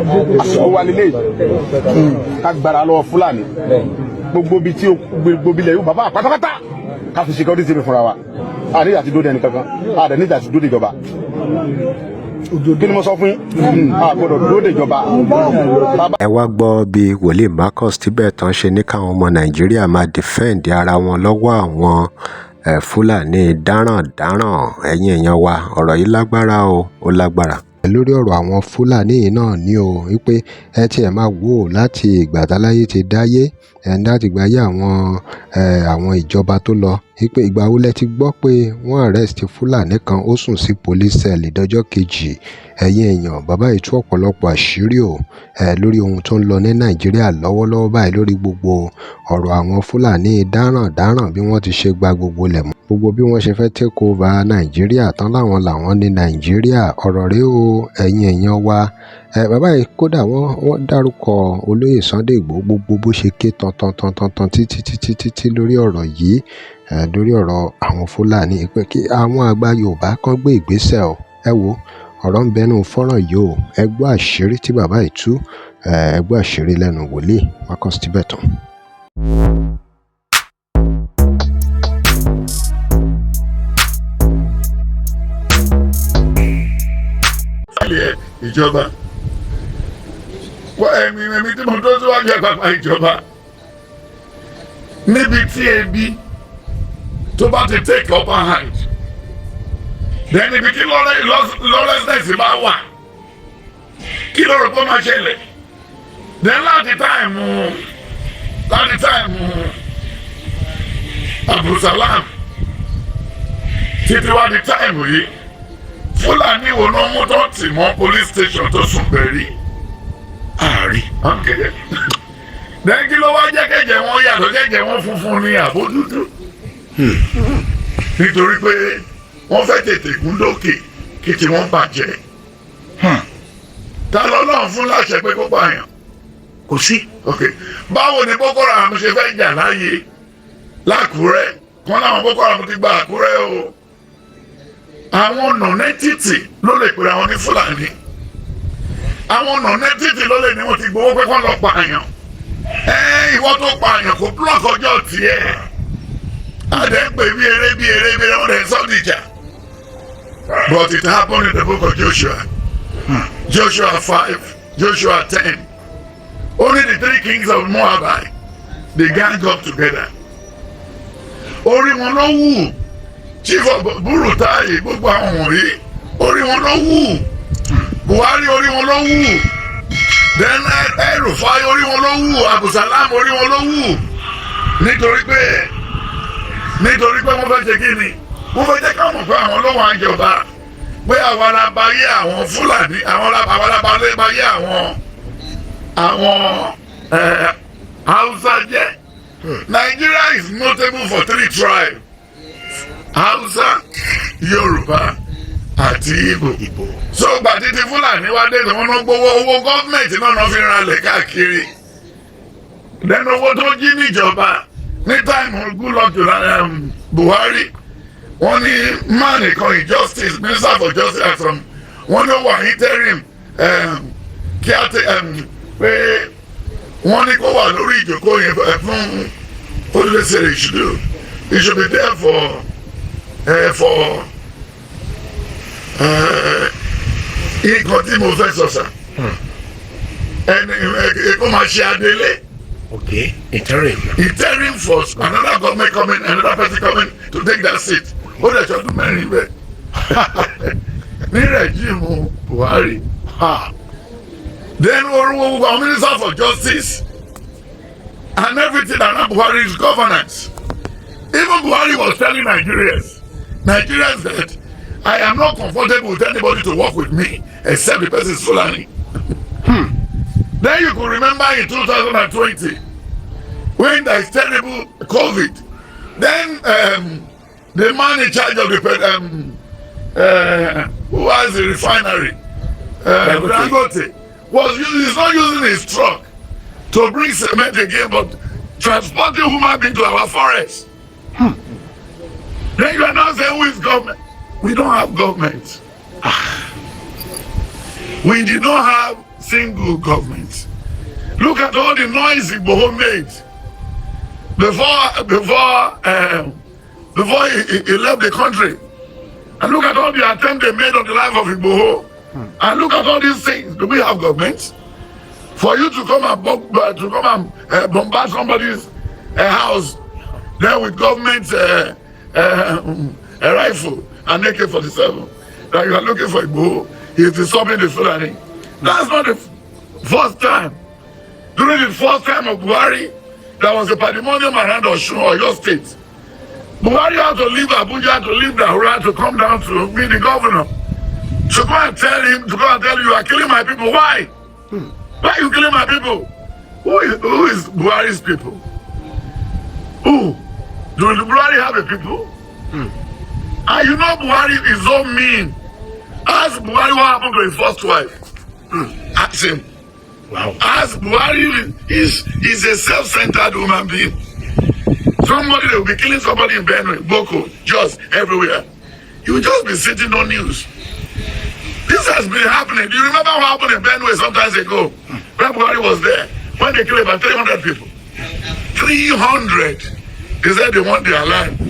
Àṣọ wa nílé ká gbára lọ́wọ́ Fúlàní gbogbo bíi tí gbogbo ilẹ̀ yóò bàbá pátápátá ká fi security mi fúnra wa àdéhìí àti dóde ẹnìkankan àdéhìí àti dóde ìjọba kí ni mo sọ fún yín àgbọ̀dọ̀ dóde ìjọba. Ẹ wá gbọ́ bí wòlíì Marcus Tibetan ṣe ní káwọn ọmọ Nàìjíríà máa defend ara wọn lọ́wọ́ àwọn Fúlàní dáràn-dáràn. Ẹ̀yin èèyàn wa ọ̀rọ̀ yìí lágbára o, ó lágbára. Lórí ọ̀rọ̀ àwọn Fúlàní yìí náà ni o wípé ẹ tiẹ̀ máa wò láti ìgbà táláyé ti dáyé láti ìgbà ayé àwọn ìjọba tó lọ wípé ìgbà wo lẹ ti gbọ́ pé wọ́n arrest Fúlàní kan ó sùn sí police cell ìdọ́jọ́ kejì. Ẹ̀yin èèyàn bàbá yìí tú ọ̀pọ̀lọpọ̀ àṣírí o lórí ohun tó ń lọ ní Nàìjíríà lọ́wọ́lọ́wọ́ báyìí lórí gbogbo ọ̀rọ̀ àwọn Fúlàní dáràn-dáràn bí wọ́n ti ṣe gba gbogbo lẹ̀ mọ́ gbogbo bí wọ́n ṣe fẹ́ take over Nàìjíríà tán làwọn ní Nàìjíríà ọ̀rọ̀ rèé o ẹ̀yin èèyàn wa. Bàbá yìí kódà wọ́n dárúkọ olóyè Sunday Igboho gbogbo bó ṣe ké tantantantantan títí lórí ọ̀rọ̀ yìí lórí ọ̀rọ̀ àwọn Fúlàní pé kí àwọn àgbà Yorùbá kan gbé ìgbésẹ̀ o. Ẹ wo ọ̀rọ̀ ń bẹnu fọ́nrán yìí o ẹ gbọ́ àṣírí tí bàbá yìí tú ẹ gbọ́ àṣírí lẹ́nu wòlíì Marcus Tibetan. Ìjọba ẹ̀mí tí mo tó síwájú àpapọ̀ ìjọba níbi tí ebi tó bá ti take upper hand then ibi tí lawlessness bá wà kí ló rò pé ó máa ṣẹlẹ̀ then láti táìmù Abdulsalam títí wá di táìmù yìí Fúlàní wo ló mú tó tì mọ́ police station tó sùn bẹ̀rí àárí ọ̀kẹ́dẹ́ then kí ló wá jẹ́ kẹ́jẹ́ wọn yàtọ̀ kẹ́jẹ́ wọn funfun ní àbójútó nítorí pé wọ́n fẹ́ tètè gún lókè kí tí wọ́n bàjẹ́ ta lọ́lọ́run fún láṣẹ pé kó pààyàn kò sí. Báwo ni Boko Haram ṣe fẹ́ jà láàyè l'Ákúrẹ́ kan láwọn Boko Haram ti gba Àkúrẹ́ o àwọn nọ̀nẹ́tìtì ló lè pèrè àwọn ní Fúlàní àwọn nọ̀nẹ́tìtì ló lè ní wọ́n ti gbowó pé kán lọ pààyàn ìwọ tó pààyàn kò blọọkì ọjọ́ tiẹ̀ àdẹ́gbẹ̀ bí eré wọ́n dẹ̀ sọ́dìjà. But it happened in the book of Joshua. Joshua 5, Joshua 10. Only the three kings of Moab, they gang up together. Orí wọn ló wù. Chief of Burutai, gbogbo àwọn wọ̀nyí. Orí wọn ló wù. Buhari orí wọn ló wù. Then El-Rufai orí wọn ló wù. Abdulsalam orí wọn ló wù. Nítorí pé wọ́n fẹ́ ṣe kí ni? Wọ́n fẹ́ jẹ́ káwọn fún àwọn lọ́wọ́ àjọba pé àwọn alábáyé àwọn Fúlàní àwọn alábáyé àwọn Hausa jẹ́. Nigeria is notable for 3 tribes: Hausa, Yoruba àti Igbo. So gbàtí ti Fúlàní wá dé tí wọ́n ná gbowó owó gọ́ọ̀mẹ̀ntì náà fi ralẹ̀ káàkiri. Lẹ́nu owó tó jí níjọba ní táìmù Goodluck Buhari wọ́n ní man kan injustice minister for justice from wọ́n ní wà interim kí á ti pé wọ́n ní kó wà lórí ìjókòó yẹn fún olùdíje he should be there for nǹkan tí mo fẹ́ sọ sà ẹni kó máa ṣe adélé. Okay, interim for another government coming, another person coming to take that seat. Ó lè ṣọdún mẹ́rin bẹ́ẹ̀ ní rẹ̀jíìmù Buhari. Then our Minister for Justice and everything around Buhari's governance. Even Buhari was telling Nigerians that I am not comfortable with anybody to work with me except the person is Fulani. Then you could remember in 2020 when there is terrible COVID. Then the man in charge of the who was the refinery, Dangote, he's not using his truck to bring cement again, but transporting human beings to our forest. Then you are now saying who is government? We don't have government. We did not have single government. Look at all the noise Igboho made before he left the country. And look at all the attempts they made on the life of Igboho. And look at all these things. Do we have governments? For you to come and bombard somebody's house, then with government a rifle and AK-47, that you are looking for Igboho, he is disturbing the Fulani. That's not the first time. During the first time of Buhari, there was a pandemonium around Osun or your state. Buhari had to leave Abuja, to leave Dahura, to come down to be the governor. To go and tell him, to go and tell you are killing my people. Why? Why are you killing my people? Who is Buhari's people? Who? Do Buhari have a people? And you know Buhari is so mean. Ask Buhari what happened to his first wife. Ask him. Wow. Ask Buhari is a self-centered human being. Somebody that will be killing somebody in Benue, Boko, just everywhere. You will just be sitting on news. This has been happening. Do you remember what happened in Benue some time ago? When Buhari was there, when they killed about 300 people. 300. They said they want their land.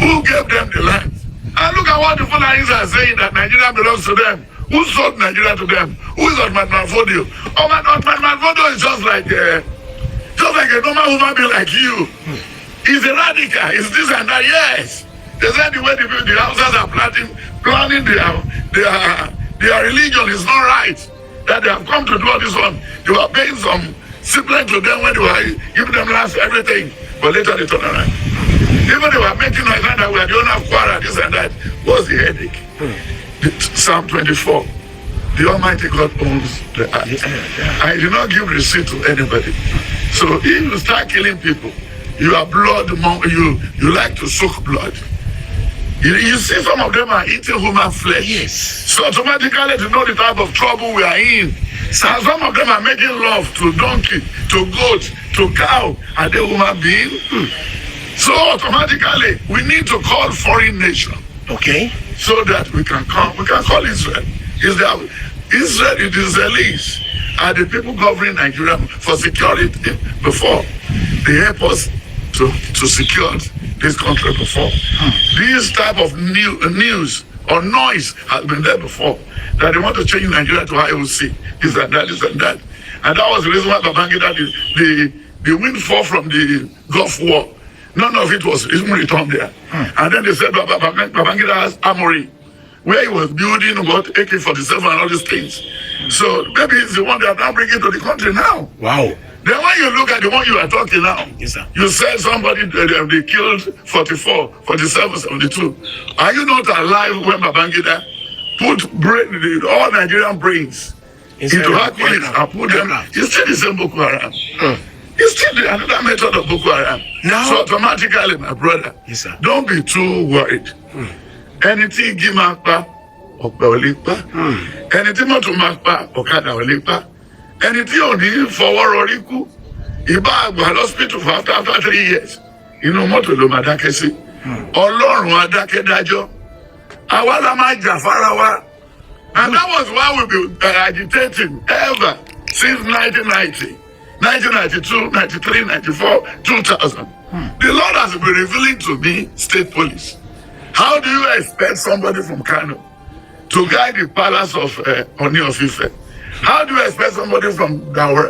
Who gave them the land? And look at what the Fulanis are saying, that Nigeria belongs to them. Who sold Nigeria to them? Who is Otman Manfodio? Otman Manfodio is just like a normal human being like you. He's a radical. He's this and that. Yes. They said the way the Hausas are planning their religion is not right. That they have come to do all this one. They were paying some supplement to them when they were giving them last everything. But later they turned around. Even they were making noise that we are the owner of Kwara, this and that. What's the headache? Psalm 24. The Almighty God owns the earth. I do not give receipt to anybody. So if you start killing people, you are blood, you like to suck blood. You see some of them are eating human flesh. Yes. So automatically to know the type of trouble we are in. So some of them are making love to donkey, to goat, to cow. Are they human beings? So automatically we need to call foreign nation. Okay. So that we can call Israel. Israel, the Israelis are the people governing Nigeria for security before. They help us to secure this country before. This type of news or noise has been there before. That they want to change Nigeria to IOC. This and that, this and that. And that was the reason why Babangida, the windfall from the Gulf War, none of it was even returned there. And then they said Babangida has armory, where he was building what AK-47 and all these things. So maybe it's the one they are now bringing to the country now. Wow. Then when you look at the one you are talking now, Yes, sir. you said somebody they killed 44, 47, 72. Are you not alive when Babangida put all Nigerian brains into Hercules and put them? It's still the same Boko Haram. It's still another method of Boko Haram. Now, So automatically, my brother, Yes, sir. don't be too worried. Anything give my pa, anything not to my pa, okada olipa. Anything on the forward oriku. Iba agba hospital for after 3 years. You know what to do, Madakesi. Ọlọ́run adákẹ́dájọ́. Àwa la máa jà fara wa. And that was why we've been agitating ever since 1990. 1992, 93, 94, 2000. The Lord has been revealing to me state police. How do you expect somebody from Kano to guide the palace of Oni of Ife? How do you expect somebody from Daura,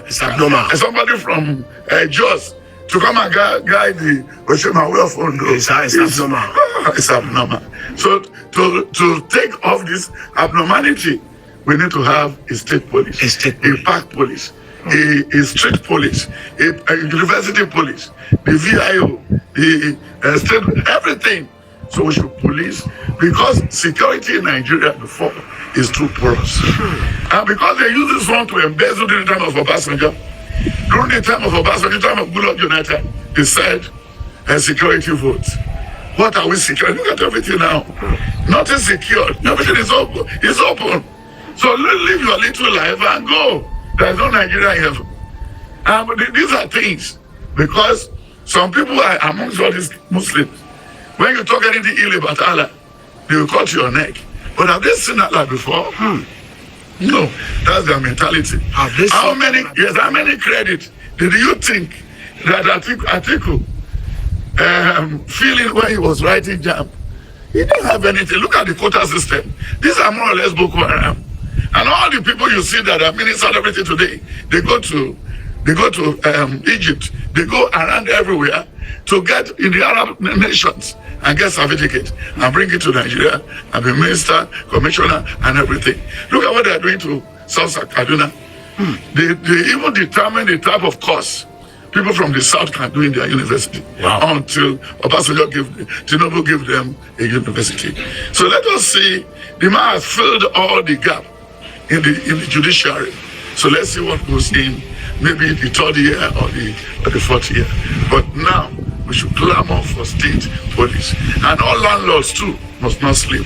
It's abnormal. and somebody from Jos to come and guide the Oshima Way of Ondo? It's abnormal. It's abnormal. So to take off this abnormality, we need to have a state police, a park police, a street police, a university police, the VIO, the state, everything. So we should police, because security in Nigeria before is too porous. And because they use this one to embezzle during the time of Obasanjo, during the time of Obasanjo, time of Goodluck Jonathan, they said security votes. What are we securing? Look at everything now. Nothing secured. Everything is open. It's open. So live your little life and go. There's no Nigeria in heaven. But these are things, because some people are amongst all these Muslims. When you talk anything ill about Allah, they will cut your neck. But have they seen Allah before? No, that's their mentality. How many credit did you think that Atiku feeling when he was writing JAMB? He didn't have anything. Look at the quota system. These are more or less Boko Haram. And all the people you see that are ministers and everything today, they go to Egypt. They go around everywhere to get in the Arab nations and get certificate and bring it to Nigeria and be minister, commissioner, and everything. Look at what they are doing to South Kaduna. They even determine the type of course people from the south can do in their university until Tinubu give them a university. So let us see, the man has filled all the gap in the judiciary. So let's see what goes in, maybe the third year or the fourth year. But now we should clamor for state police, and all landlords too must not sleep.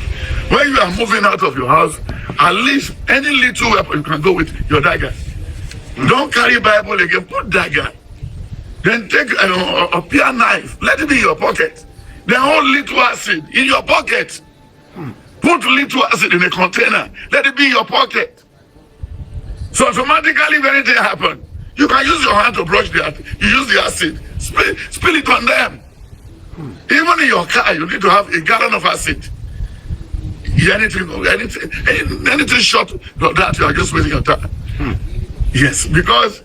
When you are moving out of your house, at least any little weapon you can go with your dagger. Don't carry Bible again. Put dagger. Then take a pear knife. Let it be in your pocket. Then hold little acid in your pocket. Put little acid in a container. Let it be in your pocket. So automatically, if anything happens, you can use your hand to brush the acid. You use the acid. Spill it on them. Even in your car, you need to have a gallon of acid. Anything short of that, you are just wasting your time. Yes, because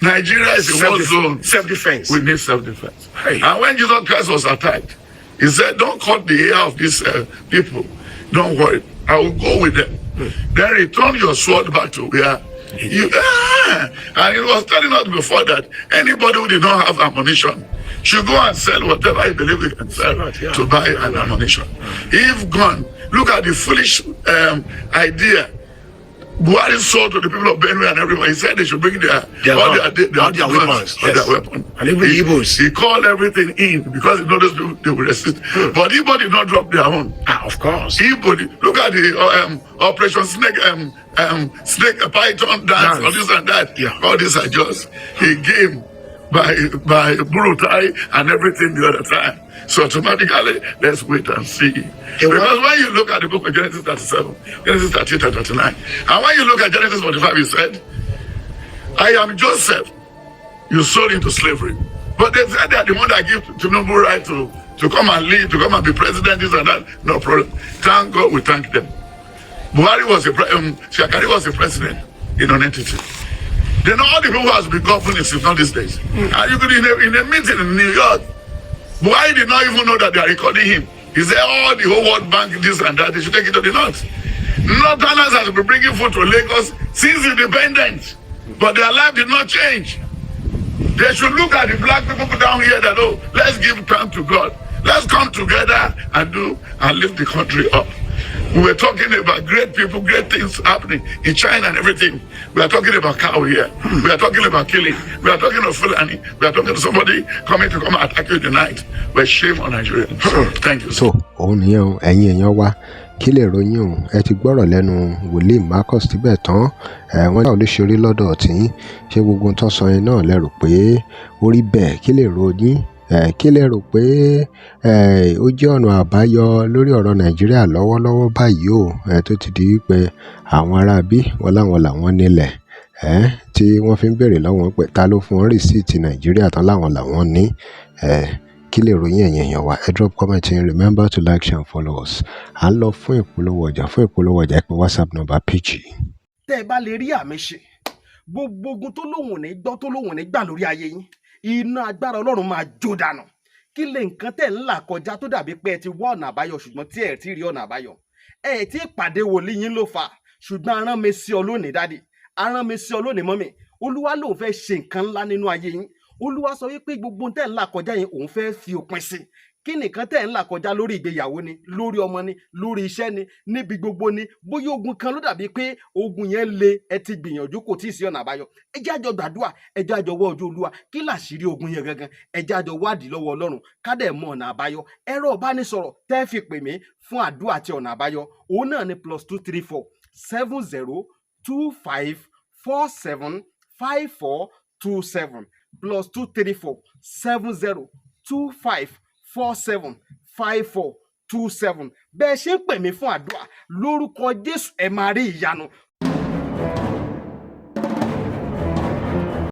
Nigeria is a war zone. Self-defense. We need self-defense. Hey. And when Jesus Christ was attacked, he said, don't cut the ear of these people. Don't worry. I will go with them. Then return your sword back to where you and he was telling us before that anybody who did not have ammunition should go and sell whatever he believes he can sell to buy an ammunition. If gone, look at the foolish idea Buhari sold to the people of Benue and everyone. He said they should bring their weapons. And even the Igbos. He called everything in because he noticed they will resist. But Igbo did not drop their own. Of course. Igbo, look at the Operation Snake Python dance, all this and that. Yeah. All these are just a game by Burutai and everything the other time. So automatically, let's wait and see. Because when you look at the book of Genesis 37, Genesis 38 and 39, and when you look at Genesis 45, he said, I am Joseph, you sold into slavery. But they said that the one that give Tinubu right to come and lead, to come and be president, this and that, no problem. Thank God, we thank them. Buhari was Shakari was the president in an entity. Then all the people who has been governing since not these days. And you could in a meeting in New York, Buhari did not even know that they are recording him. He said, oh, the whole World Bank, this and that, they should take it to the north. Northerners has been bringing food to Lagos since independence, but their life did not change. They should look at the black people down here that, oh, let's give time to God. Let's come together and lift the country up. We were talking about great people, great things happening in China and everything. We are talking about cow here. We are talking about killing. We are talking of Fulani. We are talking to somebody coming to come attack you tonight. But shame on Nigeria. Thank you. So, òun nìyẹn o, ẹ̀yin èèyàn wa, kí lè ròyìn o, ẹ ti gbọ́rọ̀ lẹ́nu wòlíì Marcus Tibetan, wọ́n náà ló ṣe orí lọ́dọ̀ tí ṣé gbogbo ohun tó sọ yẹn náà lẹ rò pé ó rí bẹ́ẹ̀, kí lè ròyìn? Kí lẹ rò pé ó jẹ́ ọ̀nà àbáyọ lórí ọ̀rọ̀ Nàìjíríà lọ́wọ́lọ́wọ́ báyìí o, tó ti di wípé àwọn aráabí wọn láwọn làwọn nílẹ̀ tí wọ́n fi ń béèrè lọ́wọ́ pé ta ló fún wọn rìsíìtì Nàìjíríà tán láwọn làwọn ní. Kí lè ròyìn ẹ̀yin èèyàn wa? Ẹ drop comment and remember to like, share and follow us. À ń lọ fún ìpolówó ọjà ẹ pè WhatsApp number PG. Tẹ́ ẹ bá lè rí àmì ṣe gbogbo ogun tó lóhùn ní gbọ́ tó lóhùn ní gbà lórí ayé yín, iná agbára Ọlọ́run máa jó dànù. Kí lè nǹkan tẹ́ ń là kọjá tó dàbí pé ẹ ti wá ọ̀nà àbáyọ ṣùgbọ́n tí ẹ ti rí ọ̀nà àbáyọ. Ẹ ti pàdé wòlíì yín ló fà, ṣùgbọ́n arán mi sí ọ lónìí dádì, arán mi sí ọ lónìí mọ́mì. Olúwa lòun fẹ́ ṣe nǹkan ńlá nínú ayé yín. Olúwa sọ wípé gbogbo tẹ́ ń là kọjá yẹn òun fẹ́ fi òpin sí. Kí nìkan tẹ́ ń là kọjá lórí ìgbéyàwó ni, lórí ọmọ ni, lórí iṣẹ́ ni, níbi gbogbo ni, bóyá ogun kan ló dàbí pé ogun yẹn le, ẹ ti gbìyànjú kò tí ì sí ọ̀nà àbáyọ. Ẹ jẹ́ àjọ gbàdúrà, ẹ jẹ́ àjọ wá ojú Olúwa, kí làṣírí ogun yẹn gangan, ẹ jẹ́ àjọ wádìí lọ́wọ́ Ọlọ́run, ká dẹ̀ mọ ọ̀nà àbáyọ. Ẹ̀rọ ìbánisọ̀rọ̀ tẹ́ fi pè mí fún àdúrà àti ọ̀nà àbáyọ, òun náà ni +234 70 25 47 5427 +234 70 25 47 5427. Bẹ́ẹ̀ ṣe ń pè mí fún àdúrà lórúkọ Jésù ẹ máa rí ìyanu.